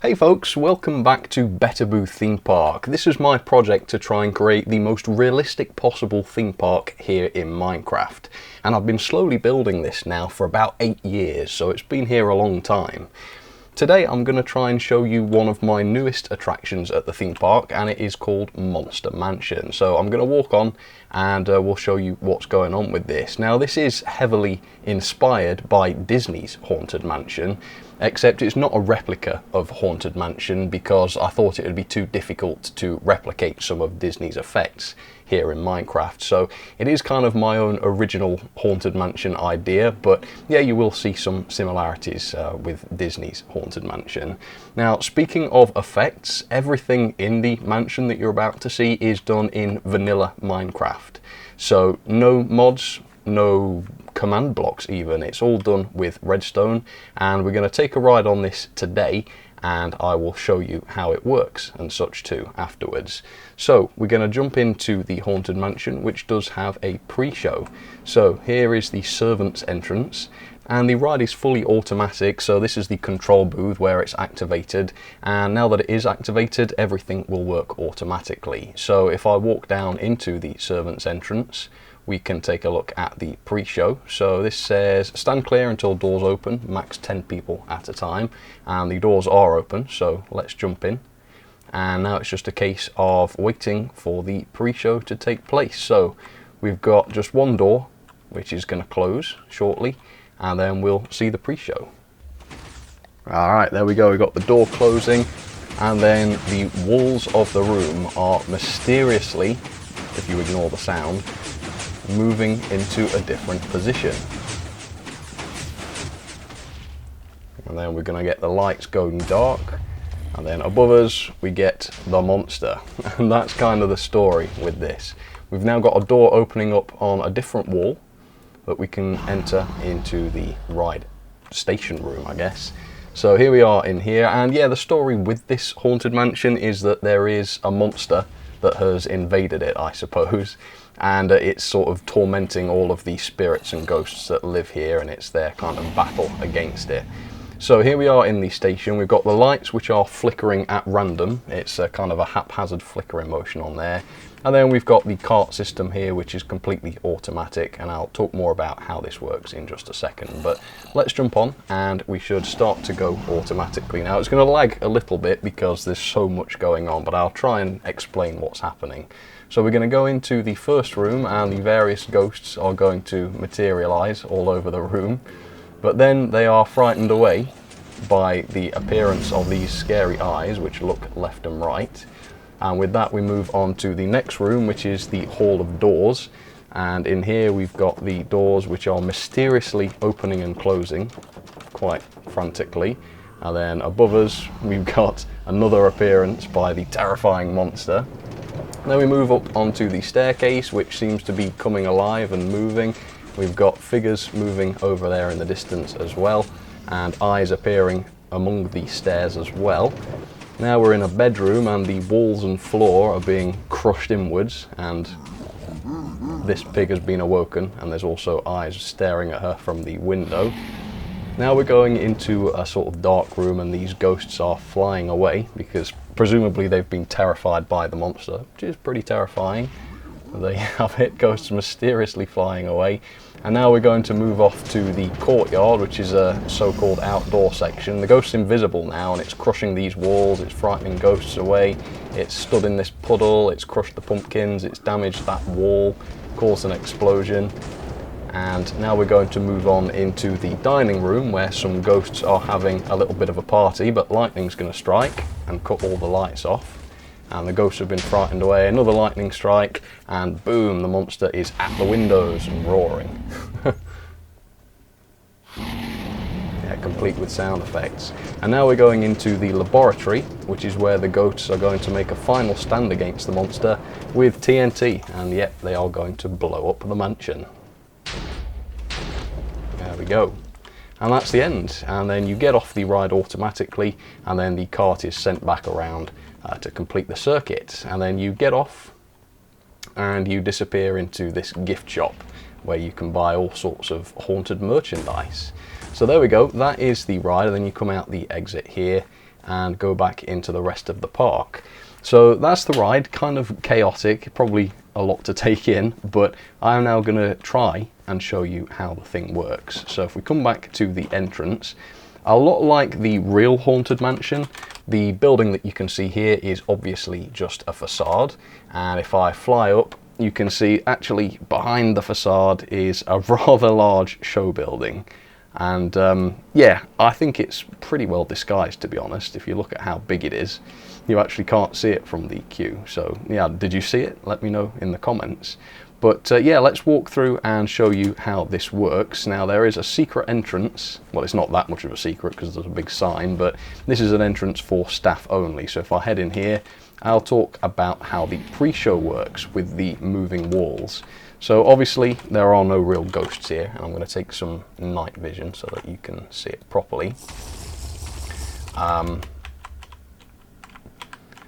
Hey folks, welcome back to Better Boo Theme Park. This is my project to try and create the most realistic possible theme park here in Minecraft. And I've been slowly building this now for about 8 years, so it's been here a long time. Today I'm going to try and show you one of my newest attractions at the theme park, and it is called Monster Mansion. So I'm going to walk on and we'll show you what's going on with this. Now this is heavily inspired by Disney's Haunted Mansion, except it's not a replica of Haunted Mansion because I thought it would be too difficult to replicate some of Disney's effects here in Minecraft. So it is kind of my own original Haunted Mansion idea, but yeah, you will see some similarities with Disney's Haunted Mansion. Now, speaking of effects, everything in the mansion that you're about to see is done in vanilla Minecraft. So no mods, no command blocks even, it's all done with redstone, and we're going to take a ride on this today and I will show you how it works and such too afterwards. So we're going to jump into the Haunted Mansion, which does have a pre-show. So here is the servants entrance, and the ride is fully automatic, so this is the control booth where it's activated, and now that it is activated everything will work automatically. So if I walk down into the servants entrance, we can take a look at the pre-show. So this says stand clear until doors open, max 10 people at a time, and the doors are open, so let's jump in. And now it's just a case of waiting for the pre-show to take place. So we've got just one door which is going to close shortly, and then we'll see the pre-show. Alright, there we go, we've got the door closing, and then the walls of the room are mysteriously, if you ignore the sound, moving into a different position. And then we're going to get the lights going dark, and then above us we get the monster. And that's kind of the story with this. We've now got a door opening up on a different wall, but we can enter into the ride station room, I guess. So here we are in here, and yeah, the story with this Haunted Mansion is that there is a monster that has invaded it, I suppose, and it's sort of tormenting all of the spirits and ghosts that live here, and it's their kind of battle against it. So here we are in the station. We've got the lights which are flickering at random. It's a kind of a haphazard flickering motion on there. And then we've got the cart system here, which is completely automatic, and I'll talk more about how this works in just a second. But let's jump on and we should start to go automatically. Now it's going to lag a little bit because there's so much going on, but I'll try and explain what's happening. So we're going to go into the first room, and the various ghosts are going to materialize all over the room, but then they are frightened away by the appearance of these scary eyes which look left and right. And with that we move on to the next room, which is the Hall of Doors, and in here we've got the doors which are mysteriously opening and closing quite frantically. And then above us we've got another appearance by the terrifying monster. Then we move up onto the staircase, which seems to be coming alive and moving. We've got figures moving over there in the distance as well, and eyes appearing among the stairs as well. Now we're in a bedroom, and the walls and floor are being crushed inwards, and this pig has been awoken, and there's also eyes staring at her from the window. Now we're going into a sort of dark room, and these ghosts are flying away because presumably they've been terrified by the monster, which is pretty terrifying. They have it, ghosts mysteriously flying away. And now we're going to move off to the courtyard, which is a so-called outdoor section. The ghost's invisible now, and it's crushing these walls, it's frightening ghosts away. It's stood in this puddle, it's crushed the pumpkins, it's damaged that wall, caused an explosion. And now we're going to move on into the dining room, where some ghosts are having a little bit of a party, but lightning's going to strike and cut all the lights off. And the ghosts have been frightened away. Another lightning strike, and boom, the monster is at the windows and roaring. Yeah, complete with sound effects. And now we're going into the laboratory, which is where the ghosts are going to make a final stand against the monster with TNT, and yet they are going to blow up the mansion. There we go. And that's the end. And then you get off the ride automatically, and then the cart is sent back around to complete the circuit. And then you get off and you disappear into this gift shop where you can buy all sorts of haunted merchandise. So there we go, that is the ride, and then you come out the exit here, and go back into the rest of the park. So that's the ride, kind of chaotic, probably a lot to take in, but I'm now going to try and show you how the thing works. So if we come back to the entrance, a lot like the real Haunted Mansion, the building that you can see here is obviously just a facade, and if I fly up, you can see actually behind the facade is a rather large show building. And yeah, I think it's pretty well disguised, to be honest. If you look at how big it is, you actually can't see it from the queue. So yeah, did you see it? Let me know in the comments. But yeah, let's walk through and show you how this works. Now, there is a secret entrance. Well, it's not that much of a secret because there's a big sign, but this is an entrance for staff only. So if I head in here, I'll talk about how the pre-show works with the moving walls. So obviously there are no real ghosts here, and I'm going to take some night vision so that you can see it properly.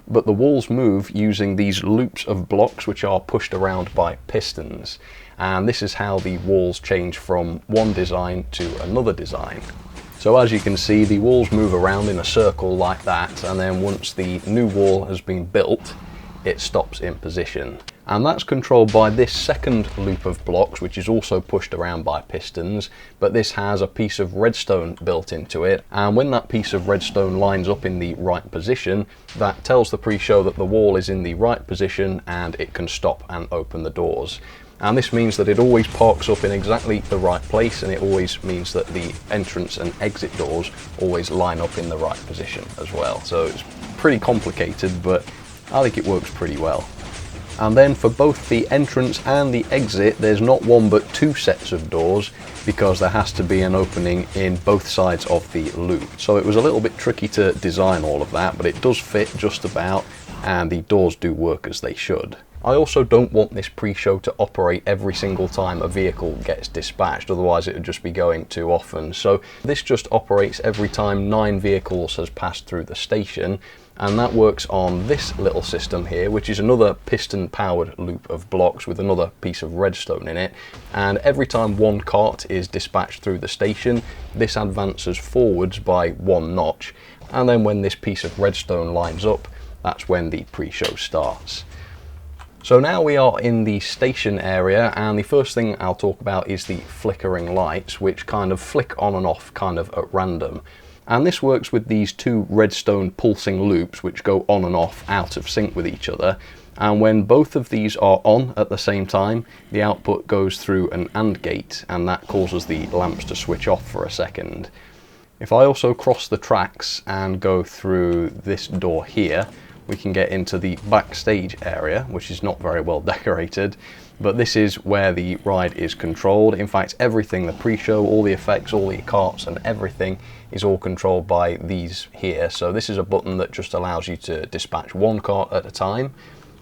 But the walls move using these loops of blocks which are pushed around by pistons, and this is how the walls change from one design to another design. So as you can see, the walls move around in a circle like that, and then once the new wall has been built, it stops in position. And that's controlled by this second loop of blocks, which is also pushed around by pistons, but this has a piece of redstone built into it, and when that piece of redstone lines up in the right position, that tells the pre-show that the wall is in the right position and it can stop and open the doors. And this means that it always parks up in exactly the right place, and it always means that the entrance and exit doors always line up in the right position as well. So it's pretty complicated, but I think it works pretty well. And then for both the entrance and the exit, there's not one but two sets of doors, because there has to be an opening in both sides of the loop. So it was a little bit tricky to design all of that, but it does fit just about, and the doors do work as they should. I also don't want this pre-show to operate every single time a vehicle gets dispatched, otherwise it would just be going too often. So this just operates every time 9 vehicles has passed through the station, and that works on this little system here, which is another piston powered loop of blocks with another piece of redstone in it. And every time one cart is dispatched through the station, this advances forwards by 1 notch, and then when this piece of redstone lines up, that's when the pre-show starts. So now we are in the station area, and the first thing I'll talk about is the flickering lights, which kind of flick on and off kind of at random. And this works with these 2 redstone pulsing loops which go on and off out of sync with each other. And when both of these are on at the same time, the output goes through an AND gate, and that causes the lamps to switch off for a second. If I also cross the tracks and go through this door here, we can get into the backstage area, which is not very well decorated, but this is where the ride is controlled. In fact, everything, the pre-show, all the effects, all the carts and everything is all controlled by these here. So this is a button that just allows you to dispatch 1 cart at a time,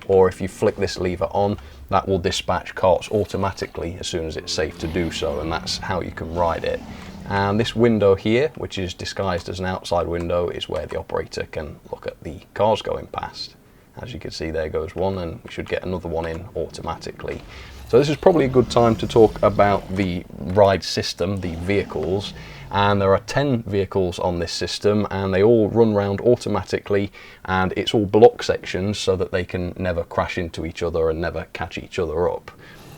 or if you flick this lever on, that will dispatch carts automatically as soon as it's safe to do so, and that's how you can ride it. And this window here, which is disguised as an outside window, is where the operator can look at the cars going past. As you can see, there goes one, and we should get another one in automatically. So this is probably a good time to talk about the ride system, the vehicles. And there are 10 vehicles on this system, and they all run around automatically, and it's all block sections so that they can never crash into each other and never catch each other up.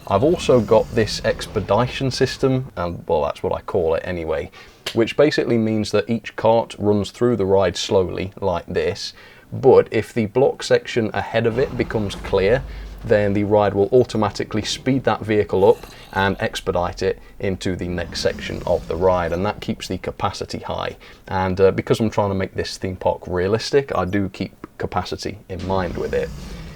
I've also got this expedition system, and well, that's what I call it anyway, which basically means that each cart runs through the ride slowly like this, but if the block section ahead of it becomes clear, then the ride will automatically speed that vehicle up and expedite it into the next section of the ride, and that keeps the capacity high. And because I'm trying to make this theme park realistic, I do keep capacity in mind with it.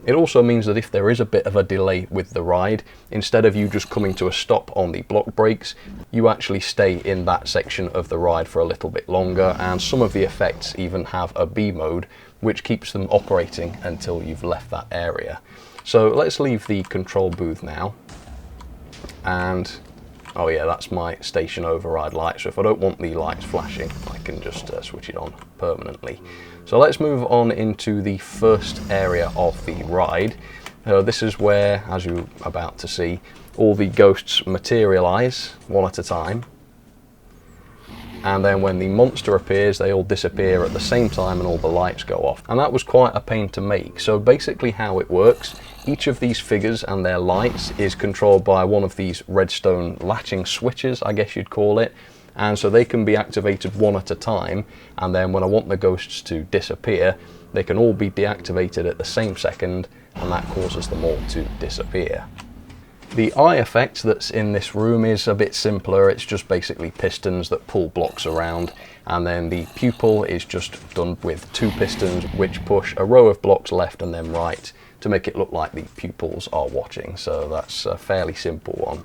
It also means that if there is a bit of a delay with the ride, instead of you just coming to a stop on the block brakes, you actually stay in that section of the ride for a little bit longer, and some of the effects even have a B mode, which keeps them operating until you've left that area. So let's leave the control booth now, and oh yeah, that's my station override light, so if I don't want the lights flashing, I can just switch it on permanently. So let's move on into the first area of the ride. This is where, as you're about to see, all the ghosts materialize one at a time. and then when the monster appears they all disappear at the same time and all the lights go off. And that was quite a pain to make. So basically how it works, each of these figures and their lights is controlled by one of these redstone latching switches, I guess you'd call it. And so they can be activated one at a time, and then when I want the ghosts to disappear, they can all be deactivated at the same second, and that causes them all to disappear. The eye effect that's in this room is a bit simpler. It's just basically pistons that pull blocks around, and then the pupil is just done with 2 pistons which push a row of blocks left and then right to make it look like the pupils are watching. So that's a fairly simple one.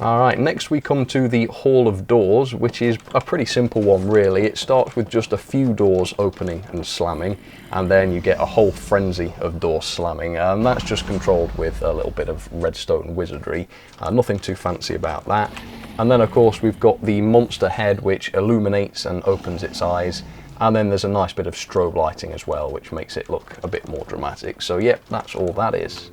Alright, next we come to the Hall of Doors, which is a pretty simple one really. It starts with just a few doors opening and slamming, and then you get a whole frenzy of doors slamming, and that's just controlled with a little bit of redstone wizardry. Nothing too fancy about that. And then of course we've got the monster head, which illuminates and opens its eyes, and then there's a nice bit of strobe lighting as well, which makes it look a bit more dramatic. So yep, that's all that is.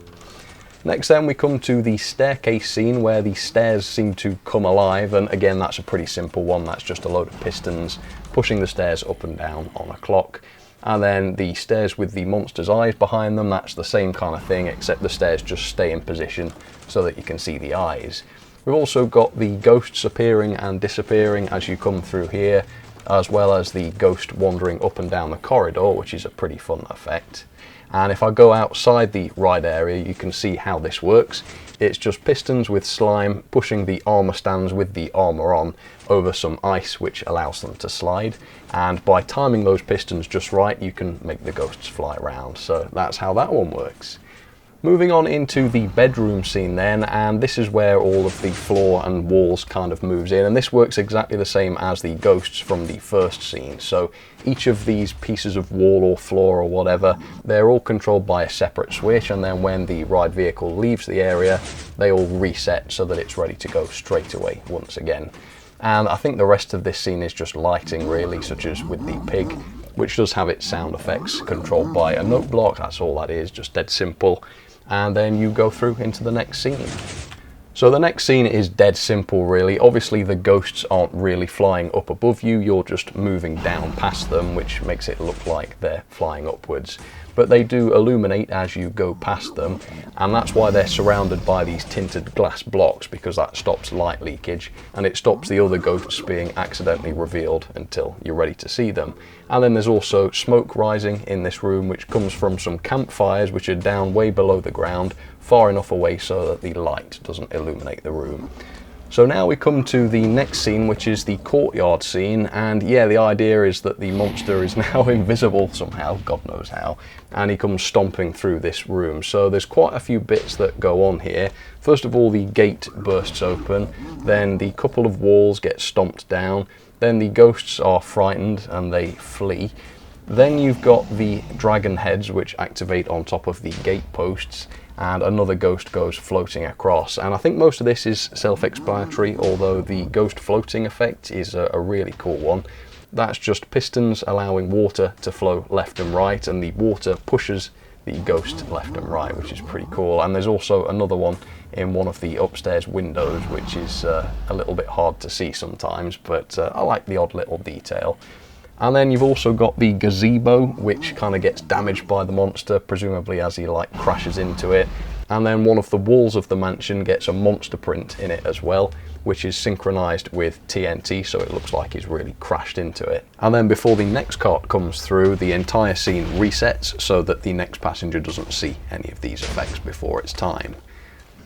Next then we come to the staircase scene where the stairs seem to come alive, and again that's a pretty simple one. That's just a load of pistons pushing the stairs up and down on a clock. And then the stairs with the monster's eyes behind them, that's the same kind of thing, except the stairs just stay in position so that you can see the eyes. We've also got the ghosts appearing and disappearing as you come through here, as well as the ghost wandering up and down the corridor, which is a pretty fun effect. And if I go outside the ride area, you can see how this works. It's just pistons with slime pushing the armor stands with the armor on over some ice, which allows them to slide. And by timing those pistons just right, you can make the ghosts fly around. So that's how that one works. Moving on into the bedroom scene then, and this is where all of the floor and walls kind of moves in, and this works exactly the same as the ghosts from the first scene. So each of these pieces of wall or floor or whatever, they're all controlled by a separate switch, and then when the ride vehicle leaves the area, they all reset so that it's ready to go straight away once again. And I think the rest of this scene is just lighting really, such as with the pig, which does have its sound effects controlled by a note block. That's all that is, just dead simple. And then you go through into the next scene. So the next scene is dead simple really. Obviously the ghosts aren't really flying up above you, you're just moving down past them, which makes it look like they're flying upwards. But they do illuminate as you go past them, and that's why they're surrounded by these tinted glass blocks, because that stops light leakage and it stops the other ghosts being accidentally revealed until you're ready to see them. And then there's also smoke rising in this room, which comes from some campfires which are down way below the ground, far enough away so that the light doesn't illuminate the room. So now we come to the next scene, which is the courtyard scene, and yeah, the idea is that the monster is now invisible somehow, God knows how, and he comes stomping through this room. So there's quite a few bits that go on here. First of all, the gate bursts open, then the couple of walls get stomped down, then the ghosts are frightened and they flee. Then you've got the dragon heads which activate on top of the gate posts, and another ghost goes floating across. And I think most of this is self-explanatory, although the ghost floating effect is a really cool one. That's just pistons allowing water to flow left and right, and the water pushes the ghost left and right, which is pretty cool. And there's also another one in one of the upstairs windows, which is a little bit hard to see sometimes, but I like the odd little detail. And then you've also got the gazebo, which kind of gets damaged by the monster, presumably as he like crashes into it. And then one of the walls of the mansion gets a monster print in it as well, which is synchronized with TNT, so it looks like he's really crashed into it. And then before the next cart comes through, the entire scene resets so that the next passenger doesn't see any of these effects before it's time.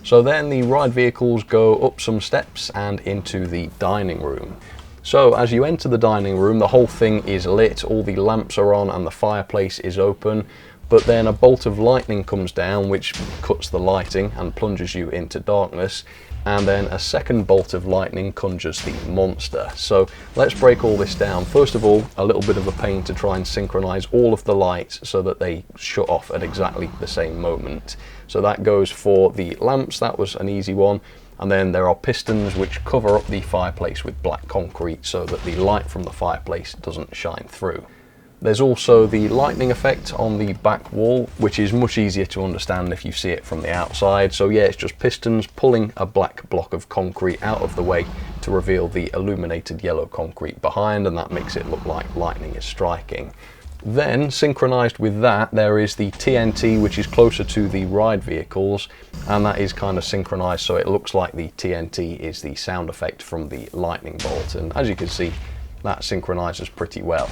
So then the ride vehicles go up some steps and into the dining room. So as you enter the dining room, the whole thing is lit, all the lamps are on and the fireplace is open, but then a bolt of lightning comes down which cuts the lighting and plunges you into darkness, and then a second bolt of lightning conjures the monster. So let's break all this down. First of all, a little bit of a pain to try and synchronize all of the lights so that they shut off at exactly the same moment. So that goes for the lamps, that was an easy one. And then there are pistons which cover up the fireplace with black concrete so that the light from the fireplace doesn't shine through. There's also the lightning effect on the back wall, which is much easier to understand if you see it from the outside. So yeah, it's just pistons pulling a black block of concrete out of the way to reveal the illuminated yellow concrete behind, and that makes it look like lightning is striking. Then, synchronized with that, there is the TNT, which is closer to the ride vehicles, and that is kind of synchronized so it looks like the TNT is the sound effect from the lightning bolt, and as you can see, that synchronizes pretty well.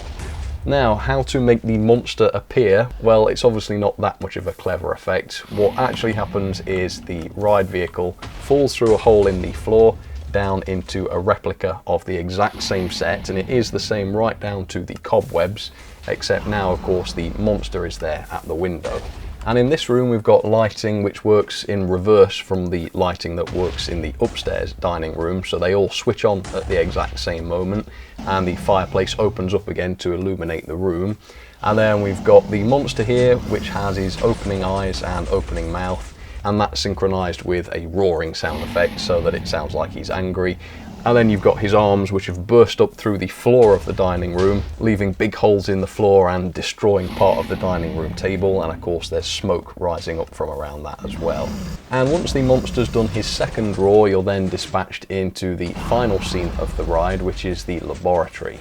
Now, how to make the monster appear? Well, it's obviously not that much of a clever effect. What actually happens is the ride vehicle falls through a hole in the floor down into a replica of the exact same set, and it is the same right down to the cobwebs, except now of course the monster is there at the window. And in this room we've got lighting which works in reverse from the lighting that works in the upstairs dining room, so they all switch on at the exact same moment, and the fireplace opens up again to illuminate the room. And then we've got the monster here, which has his opening eyes and opening mouth, and that's synchronized with a roaring sound effect so that it sounds like he's angry. And then you've got his arms, which have burst up through the floor of the dining room, leaving big holes in the floor and destroying part of the dining room table, and of course there's smoke rising up from around that as well. And once the monster's done his second roar, you're then dispatched into the final scene of the ride, which is the laboratory.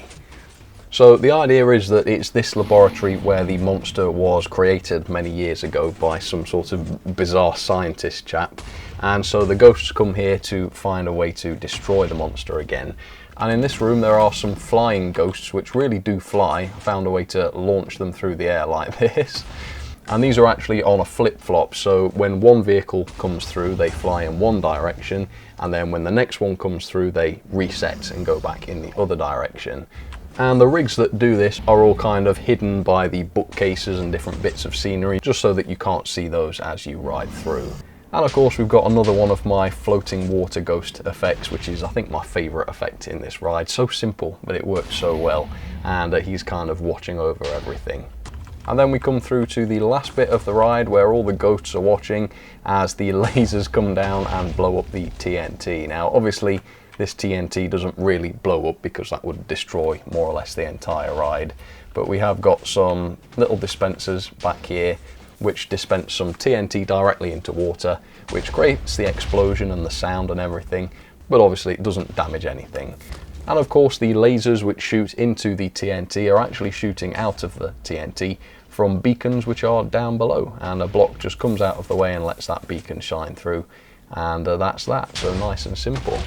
So the idea is that it's this laboratory where the monster was created many years ago by some sort of bizarre scientist chap, and so the ghosts come here to find a way to destroy the monster again. And in this room there are some flying ghosts which really do fly. I found a way to launch them through the air like this. And these are actually on a flip-flop, so when one vehicle comes through they fly in one direction, and then when the next one comes through they reset and go back in the other direction. And the rigs that do this are all kind of hidden by the bookcases and different bits of scenery, just so that you can't see those as you ride through. And of course we've got another one of my floating water ghost effects, which is I think my favourite effect in this ride. So simple, but it works so well, and he's kind of watching over everything. And then we come through to the last bit of the ride where all the ghosts are watching as the lasers come down and blow up the TNT. Now obviously this TNT doesn't really blow up because that would destroy more or less the entire ride, but we have got some little dispensers back here which dispense some TNT directly into water, which creates the explosion and the sound and everything, but obviously it doesn't damage anything. And of course the lasers which shoot into the TNT are actually shooting out of the TNT from beacons which are down below, and a block just comes out of the way and lets that beacon shine through, and that's that. So nice and simple.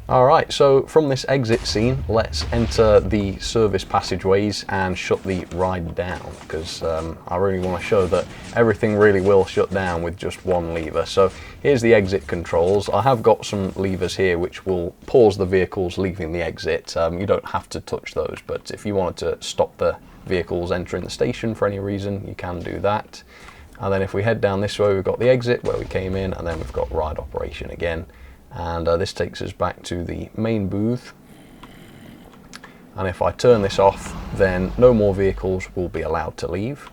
Alright, so from this exit scene, let's enter the service passageways and shut the ride down, because I really want to show that everything really will shut down with just one lever. So here's the exit controls. I have got some levers here which will pause the vehicles leaving the exit. You don't have to touch those, but if you wanted to stop the vehicles entering the station for any reason, you can do that. And then if we head down this way, we've got the exit where we came in, and then we've got ride operation again. And this takes us back to the main booth, and if I turn this off then no more vehicles will be allowed to leave,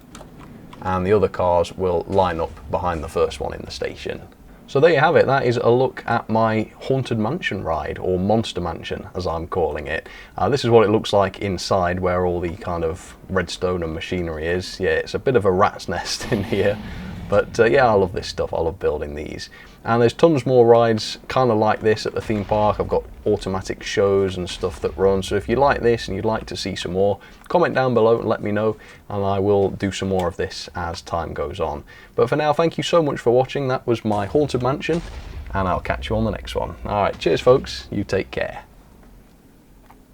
and the other cars will line up behind the first one in the station. So there you have it. That is a look at my Haunted Mansion ride, or Monster Mansion as I'm calling it. This is what it looks like inside, where all the kind of redstone and machinery is. Yeah, it's a bit of a rat's nest in here. But yeah, I love this stuff. I love building these. And there's tons more rides kind of like this at the theme park. I've got automatic shows and stuff that run. So if you like this and you'd like to see some more, comment down below and let me know, and I will do some more of this as time goes on. But for now, thank you so much for watching. That was my Haunted Mansion, and I'll catch you on the next one. All right, cheers folks. You take care.